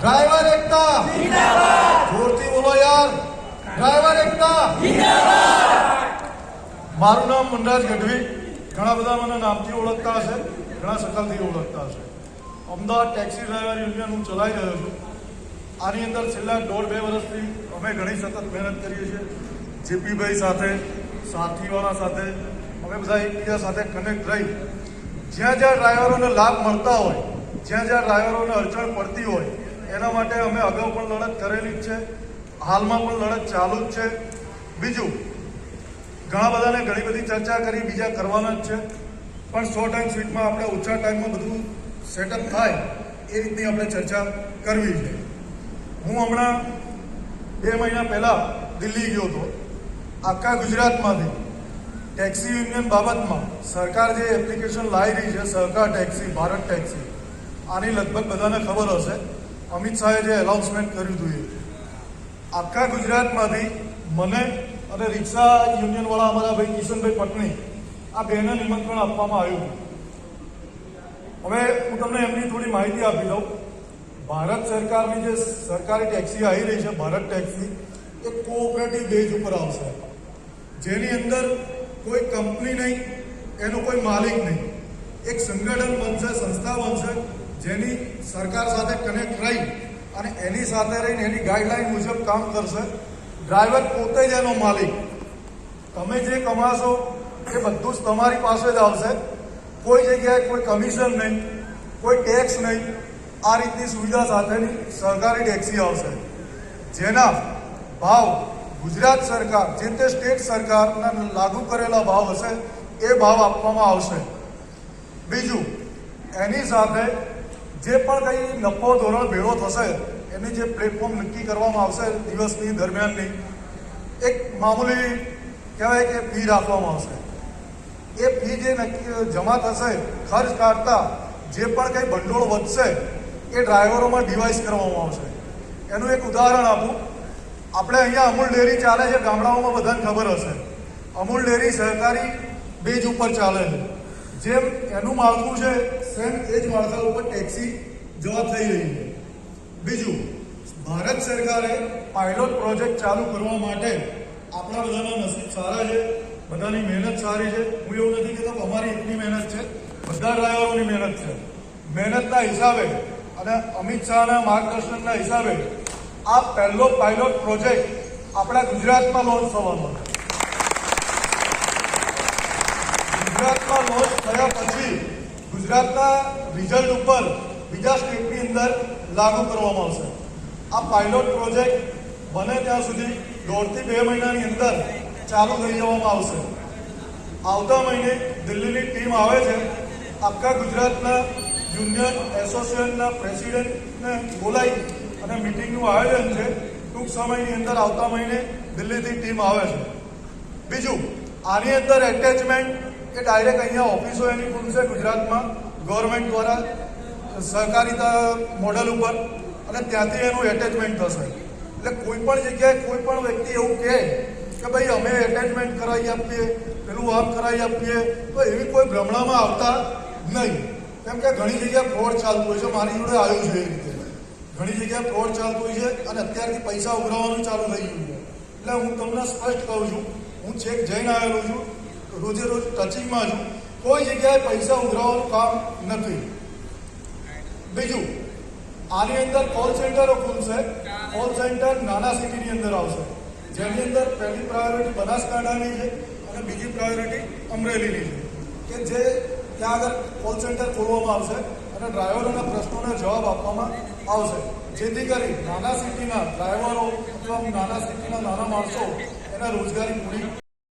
driver એકતા जिंदाबाद जोरથી બોલો યાર ડ્રાઈવર એકતા जिंदाबाद મારું નામ મનરાજ ગઢવી ઘણા બધા મને નામથી ઓળખતા હશે ઘણા શકલથી ઓળખતા હશે અમદાવાદ ટેક્સી ડ્રાઈવર યુનિયન હું ચલાવી રહ્યો છું આની અંદર છેલ્લા 1.5-2 વર્ષથી અમે ઘણી સતત મહેનત કરીએ છીએ જેપીભાઈ સાથે સાથીવાળા સાથે અમે બધા એકબીજા સાથે કનેક્ટ રહી જ્યાં જ્યાં ડ્રાઈવરોને લાભ મળતા હોય જ્યાં જ્યાં ડ્રાઈવરોને અડચણ પડતી હોય એના માટે અમે અગાઉ પણ લડત કરેલી જ છે હાલમાં પણ લડત ચાલુ જ છે બીજું ઘણા બધાને ઘણી બધી ચર્ચા કરી બીજા કરવાના જ છે પણ શોર્ટ એન્ડ સ્વીટમાં આપણે ઓછા ટાઈમમાં બધું સેટઅપ થાય એ રીતની આપણે ચર્ચા કરવી છે હું હમણાં 2 મહિના પહેલાં દિલ્હી ગયો હતો આખા ગુજરાતમાંથી ટેક્સી યુનિયન બાબતમાં સરકાર જે એપ્લિકેશન લાવી રહી છે સહકાર ટેક્સી ભારત ટેક્સી આની લગભગ બધાને ખબર હશે અમિત શાહે જે એનાઉન્સમેન્ટ કર્યું હતું એ આખા ગુજરાતમાંથી મને અને રિક્ષા યુનિયનવાળા અમારા ભાઈ કિશનભાઈ પટણી આ બેને નિમંત્રણ આપવામાં આવ્યું હવે હું તમને એમની થોડી માહિતી આપી દઉં ભારત સરકારની જે સરકારી ટેક્સી આવી રહી છે ભારત ટેક્સી એ કોઓપરેટિવ બેઝ ઉપર આવશે જેની અંદર કોઈ કંપની નહીં એનો કોઈ માલિક નહીં એક સંગઠન બનશે સંસ્થા બનશે જેની સરકાર સાથે કનેક્ટ રહી અને એની સાથે રહીને એની ગાઈડલાઈન મુજબ કામ કરશે ડ્રાઈવર પોતે જ એનો માલિક તમે જે કમાશો એ બધું જ તમારી પાસે જ આવશે કોઈ જગ્યાએ કોઈ કમિશન નહીં કોઈ ટેક્સ નહીં આ રીતની સુવિધા સાથેની સરકારી ટેક્સી આવશે જેના ભાવ ગુજરાત સરકાર જે તે સ્ટેટ સરકારના લાગુ કરેલા ભાવ હશે એ ભાવ આપવામાં આવશે બીજું એની સાથે જે પણ કંઈ નફો ધોરણ ભેળો થશે એની જે પ્લેટફોર્મ નક્કી કરવામાં આવશે દિવસની દરમિયાનની એક મામૂલી કહેવાય કે ફી રાખવામાં આવશે એ ફી જે નક્કી જમા થશે ખર્ચ કાઢતા જે પણ કંઈ ભંડોળ વધશે એ ડ્રાઈવરોમાં ડિવાઇસ કરવામાં આવશે એનું એક ઉદાહરણ આપું આપણે અહીંયા અમૂલ ડેરી ચાલે છે ગામડાઓમાં બધાને ખબર હશે અમૂલ ડેરી સહકારી બેઝ ઉપર ચાલે છે જેમ એનું માળખું છે સેમ એ જ માળખા ઉપર ટેક્સી જવા થઈ રહી છે બીજું ભારત સરકારે પાયલોટ પ્રોજેક્ટ ચાલુ કરવા માટે આપણા બધાના નસીબ સારા છે બધાની મહેનત સારી છે હું એવું નથી કહેતો અમારી એટલી મહેનત છે બધા ડ્રાઈવરોની મહેનત છે મહેનતના હિસાબે અને અમિત શાહના માર્ગદર્શનના હિસાબે આ પહેલો પાયલોટ પ્રોજેક્ટ આપણા ગુજરાતમાં લોન્ચ થવાનો છે ગુજરાતમાં લોન્ચ થયા પછી ગુજરાતના રિઝલ્ટ ઉપર બીજા સ્ટેટની અંદર લાગુ કરવામાં આવશે આ પાયલોટ પ્રોજેક્ટ બને ત્યાં સુધી 1.5 થી 2 મહિનાની અંદર ચાલુ થઈ જવામાં આવશે આવતા મહિને દિલ્હીની ટીમ આવે છે આખા ગુજરાતના યુનિયન એસોસિએશનના પ્રેસિડેન્ટને બોલાવી અને મિટિંગનું આયોજન છે ટૂંક સમયની અંદર આવતા મહિને દિલ્હીથી ટીમ આવે છે બીજું આની અંદર એટેચમેન્ટ એ ડાયરેક્ટ અહીંયા ઓફિસો એની ખુલશે ગુજરાતમાં ગવર્મેન્ટ દ્વારા સહકારિતા મોડલ ઉપર અને ત્યાંથી એનું એટેચમેન્ટ થશે એટલે કોઈ પણ જગ્યાએ કોઈ પણ વ્યક્તિ એવું કહે કે ભાઈ અમે એટેચમેન્ટ કરાવી આપીએ પેલું આમ કરાવી આપીએ તો એવી કોઈ ભ્રમણામાં આવતા નહીં કેમ કે ઘણી જગ્યાએ ફ્રોડ ચાલતું હોય છે મારી જોડે આવ્યું છે એ રીતે ઘણી જગ્યાએ ફ્રોડ ચાલતું હોય છે અને અત્યારથી પૈસા ઉઘરાવવાનું ચાલુ થઈ ગયું છે એટલે હું તમને સ્પષ્ટ કહું છું હું છેક જઈને આવેલો છું રોજે રોજ ટચિંગમાં છું કોઈ જગ્યાએ પૈસા ઉઘરાવવાનું કામ નથી બીજું આની અંદર કોલ સેન્ટરો ખુલશે કોલ સેન્ટર નાના સિટીની અંદર આવશે જેની અંદર પહેલી પ્રાયોરિટી બનાસકાંઠાની છે અને બીજી પ્રાયોરિટી અમરેલીની છે કે જે ત્યાં આગળ કોલ સેન્ટર ખોલવામાં આવશે અને ડ્રાઈવરોના પ્રશ્નોને જવાબ આપવામાં આવશે જેથી કરી નાના સિટીના ડ્રાઈવરો અથવા નાના સિટીના નાના માણસો એને રોજગારી પૂરી